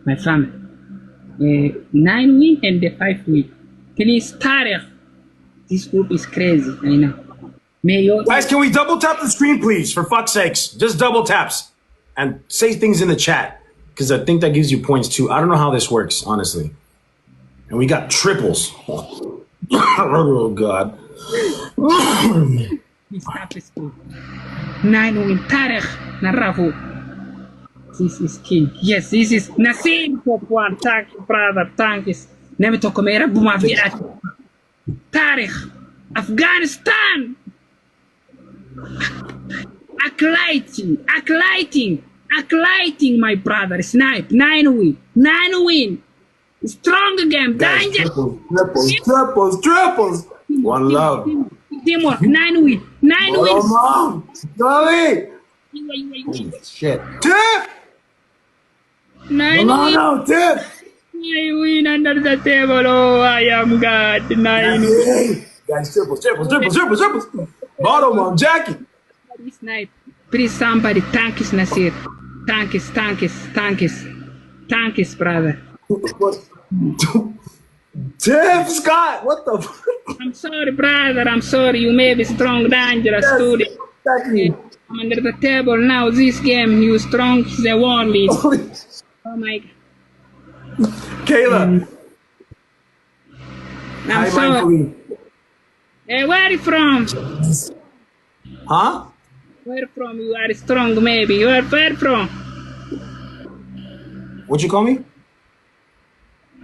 my family. 9 win and the 5 win. Please, Tarek. This group is crazy, I know. Guys, can we double tap the screen, please? For fuck's sakes. Just double taps. And say things in the chat. Because I think that gives you points too. I don't know how this works, honestly. And we got triples. Oh, God. This app is good. 9 win. Tarek. Narafu. This is king. Yes, this is Nassim top one. Thank you, brother. Thank you. Never talk about Buma Tarek. Afghanistan. Acolyting, my brother. Snipe. 9 win. 9 win. Strong again. Danger. Triples. One love. Teamwork. 9 win. 9 wins. Holy shit. Tip. 9 No, tip. 9 win under the table. Oh, I am God. 9 win. Guys, triples. Bottom on Jackie. Snipe. Please, somebody. Thank you, Nasir. Thank you, brother. Tiff, Scott, what the fuck? I'm sorry, brother. I'm sorry. You may be strong, dangerous student. Exactly. I'm under the table now. This game, you strong, the one lead. Oh my God. Kayla. I'm sorry. Hey, where are you from? Huh? Where from? You are strong, maybe. You are where from? What'd you call me?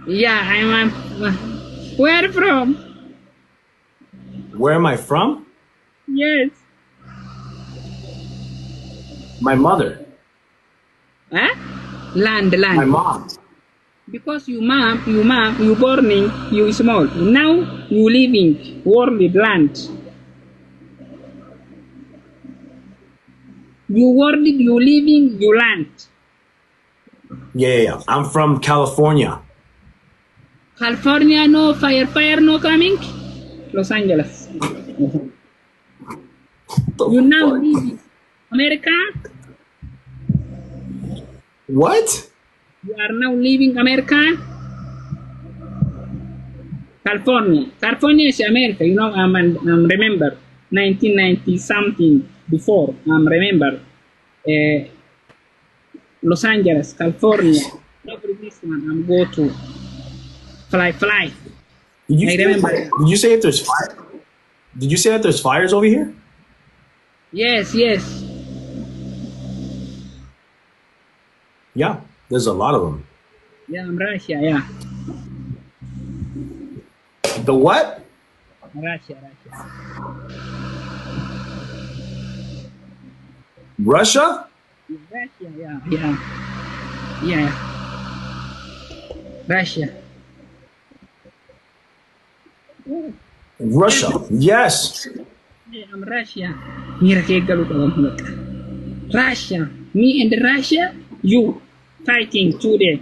Yeah, I'm. Where from? Where am I from? Yes. My mother. Huh? Land. My mom. Because you born, you small. Now you living world land. You living, you land. Yeah. I'm from California. California, no fire, no coming. Los Angeles. You now live in America? What? You are now living America? California. California is America. You know, I'm remember 1990 something before. remember Los Angeles, California. Every this one I'm go to fly. Did I remember. Did you say that there's fire? Did you say that there's fires over here? Yes. Yeah, there's a lot of them. Yeah, I'm Russia. Yeah. The what? Russia. Russia? Russia, yeah. Russia. Russia, yes. Yeah, I'm Russia. Russia. Me and Russia, you fighting today.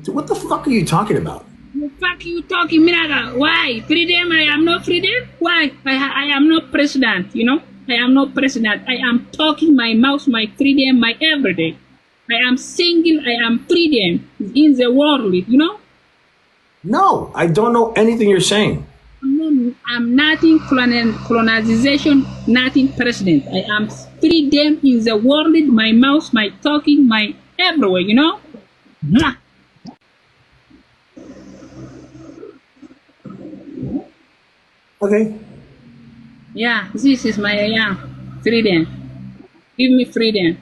Dude, what the fuck are you talking about? What the fuck you talking, Minaga? Why? Freedom? I am not freedom? Why? I am not president, you know? I am not president. I am talking my mouth, my freedom, my everyday. I am single, I am freedom in the world, you know? No, I don't know anything you're saying. I'm nothing colonization, nothing president. I am freedom in the world, my mouth, my talking, my everywhere, you know? Okay. Yeah, this is my freedom. Give me freedom.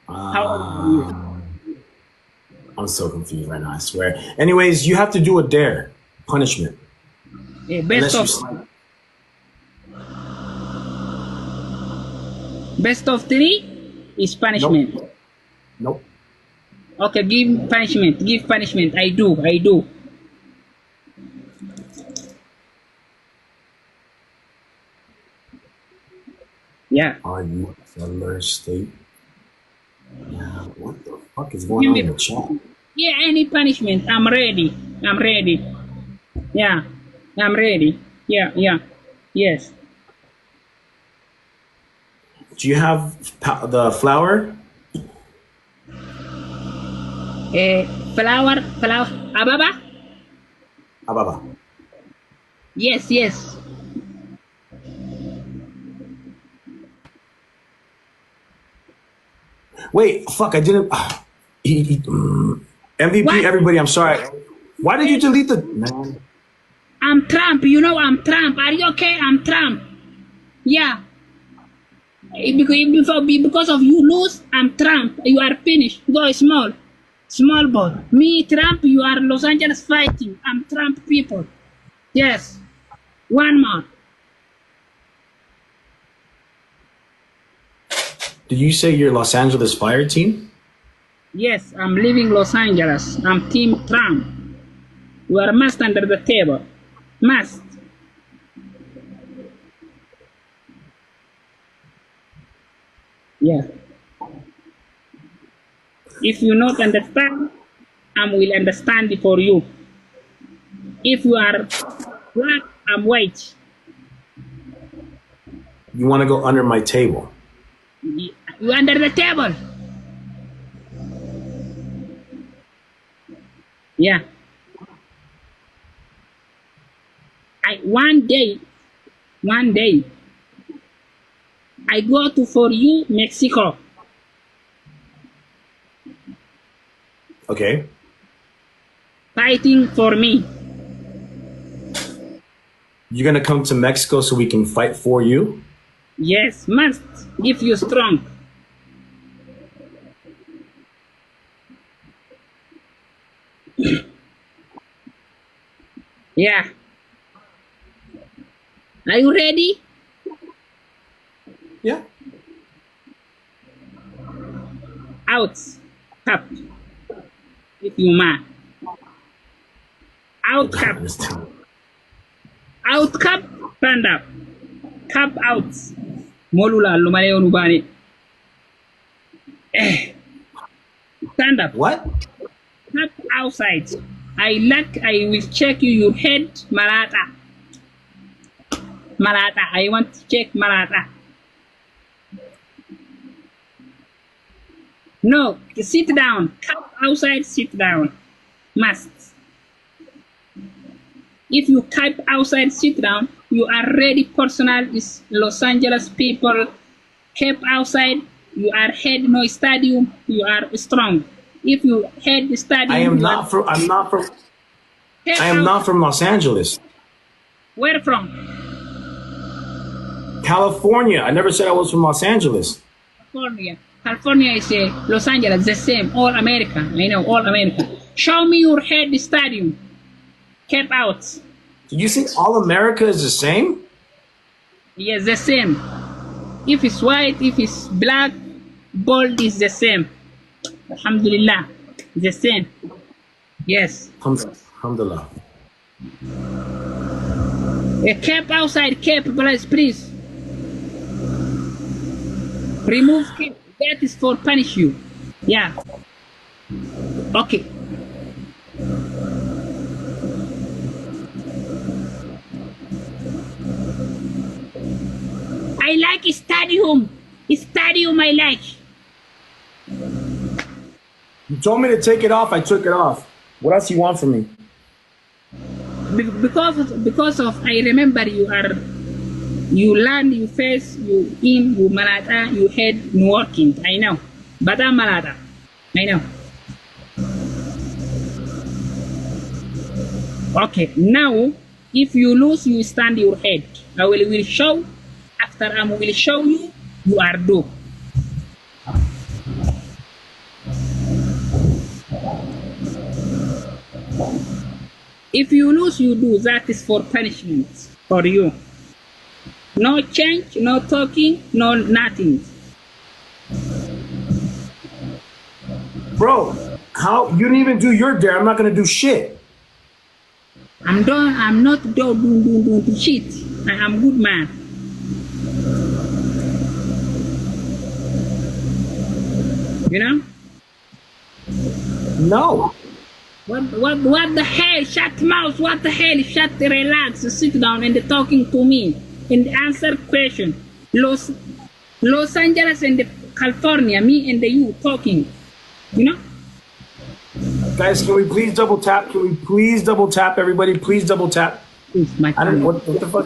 How old are you? I'm so confused right now, I swear. Anyways, you have to do a dare. Punishment. Yeah, best of 3 is punishment. Nope. Okay, give punishment. I do. Yeah. Are you settler state? Yeah, what the fuck is going on in the chat? Yeah, any punishment. I'm ready. Yeah, I'm ready. Yeah. Yes. Do you have the flour? Flower. Ababa? Ababa. Yes, yes. Wait, fuck, I didn't. MVP, What? everybody, I'm sorry. Why did you delete the. Man. I'm Trump. You know I'm Trump. Are you okay? I'm Trump. Yeah. Because of you lose, I'm Trump. You are finished. Go small. Small ball. Me, Trump, you are Los Angeles fighting. I'm Trump people. Yes. One more. Did you say you're Los Angeles Fire Team? Yes, I'm leaving Los Angeles. I'm Team Trump. You are must under the table. Must. Yeah. If you not understand, I will understand it for you. If you are black, I'm white. You want to go under my table? You under the table. Yeah. One day, I go to for you, Mexico. Okay. Fighting for me. You're going to come to Mexico so we can fight for you? Yes, must give you strong. Yeah. Are you ready? Yeah. Out. Cup. If you man. Out cup. Out cup. Stand up. Cup out. Molula lumale onubani. Stand up. What? Cup outside. I will check you your head, Marata. Marata. I want to check Marata. No, sit down. Cup outside, sit down. Must. If you type outside, sit down, you are ready personal is Los Angeles people. Keep outside, you are head no stadium, you are strong. If you head the stadium, I am not from Los Angeles. Where from? California. I never said I was from Los Angeles. California. California is Los Angeles, the same, all America. I know, all America. Show me your head stadium. Keep out. Did you think all America is the same? Yes, the same. If it's white, if it's black, bald is the same. Alhamdulillah, the same. Yes. Alhamdulillah. Cap outside, cap, please. Remove cap. That is for punish you. Yeah. Okay. I like stadium. Stadium I like. You told me to take it off. I took it off. What else you want from me? Because of I remember you learn, you face, you in, you malata, you head working. I know. But I'm malata. I know. Okay, now if you lose, you stand your head. I will show. After I will show you, you are do. If you lose, you do. That is for punishment for you. No change, no talking, no nothing. Bro, how you didn't even do your dare? I'm not gonna do shit. I'm not doing shit. I am good man. You know? No. What the hell? Shut mouth. What the hell? Shut, relax, sit down and talking to me and answer question. Los Los Angeles and the California, me and the you talking, you know? Guys, can we please double tap? Can we please double tap, everybody? Please double tap. Please, my I don't know what the fuck.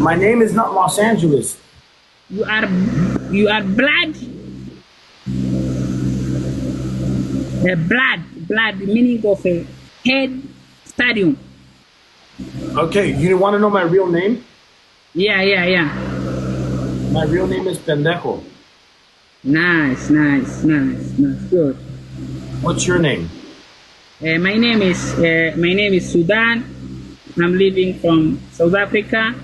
My name is not Los Angeles. You are blood. Blood, meaning of a head stadium. Okay, you want to know my real name? Yeah. My real name is Pendejo. Nice, good. What's your name? My name is Sudan. I'm living from South Africa.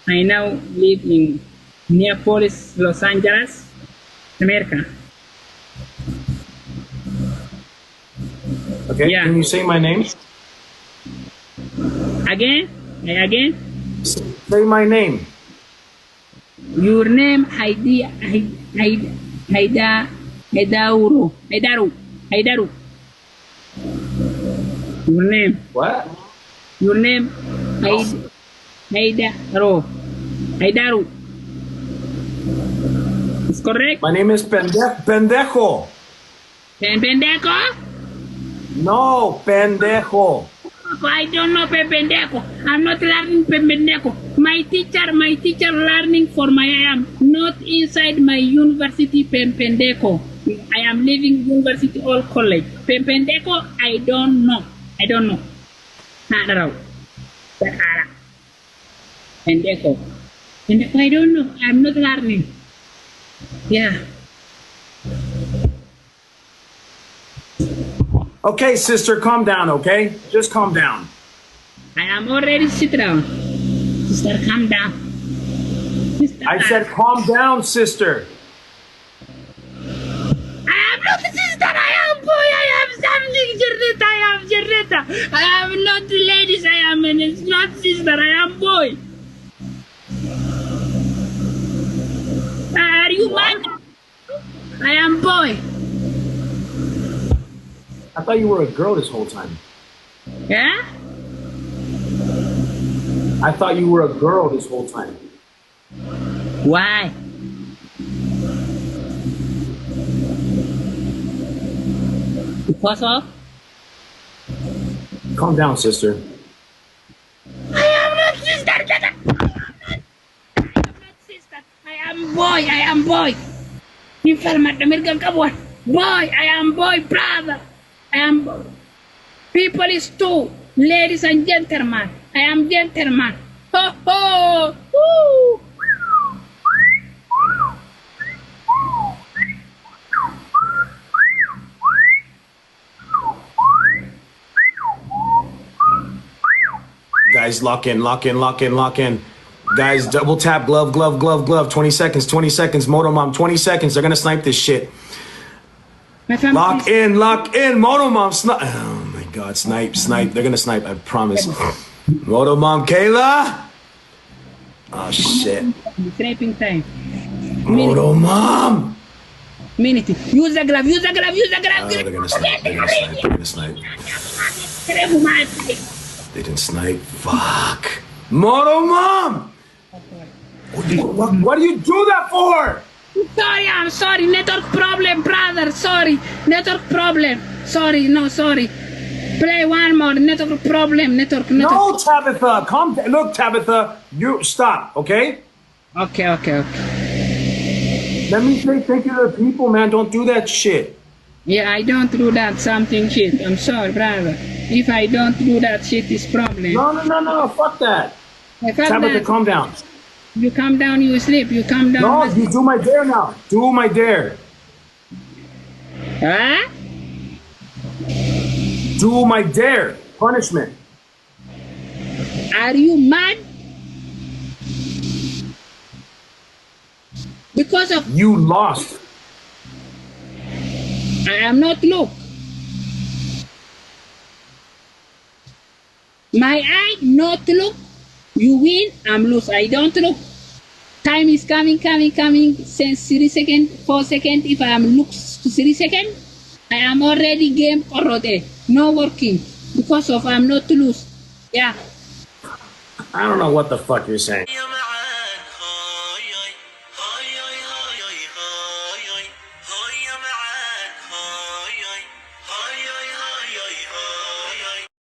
I now live in Minneapolis, Los Angeles, America. Okay, Yeah. can you say my name? Again? Say my name. Your name, Haidaru. Your name. What? Your name, Haidaru. Is correct? My name is Pendejo. Pendejo? No, Pendejo. I don't know pendejo. I'm not learning pendejo. My teacher learning for my I am not inside my university pendejo. I am living university or college. Pendejo, I don't know. Not at all. Pendejo, I don't know. I'm not learning. Yeah. Okay, sister, calm down, okay? Just calm down. I am already sit down. Sister, calm down. Sister, I said calm down, sister. I am not a sister. I am boy. I am something. Jarreta. I am not ladies. I am it's not sister. I am boy. Are you mad? I am boy. I thought you were a girl this whole time. Yeah? I thought you were a girl this whole time. Why? Because of? Calm down, sister. I am not sister. I am not sister. I am boy. Informat American Cowboy. Boy, I am boy, brother. I am boy. People is two. Ladies and gentlemen. I am gentleman. Ho ho! Woo! Guys, lock in. Guys, double tap, glove. 20 seconds. Moto Mom, 20 seconds. They're gonna snipe this shit. Lock in. Moto Mom, snipe. Oh my God, snipe. They're gonna snipe, I promise. Moto Mom, Kayla. Oh shit. Sniping time. Moto Mom. Minute. Use the glove. Oh, they're gonna snipe. They didn't snipe. Fuck. Moto Mom! What do you do that for? I'm sorry. Network problem, brother. Sorry. Network problem. Sorry. Play one more. Network problem. Network. No, Tabitha. Calm down. Look, Tabitha. You stop, okay? Okay. Let me say thank you to the people, man. Don't do that shit. Yeah, I don't do that something shit. I'm sorry, brother. If I don't do that shit, it's problem. No. Fuck that. Tabitha, That. calm down. You come down, you sleep. You come down. No, you do my dare now. Do my dare. Huh? Do my dare. Punishment. Are you mad? Because of You lost. I am not look. My eye not look. You win, I'm lose. I don't look. Time is coming. Since 3 seconds, 4 seconds. If I am look 3 seconds, I am already game already. No working. Because of I'm not lose. Yeah. I don't know what the fuck you're saying.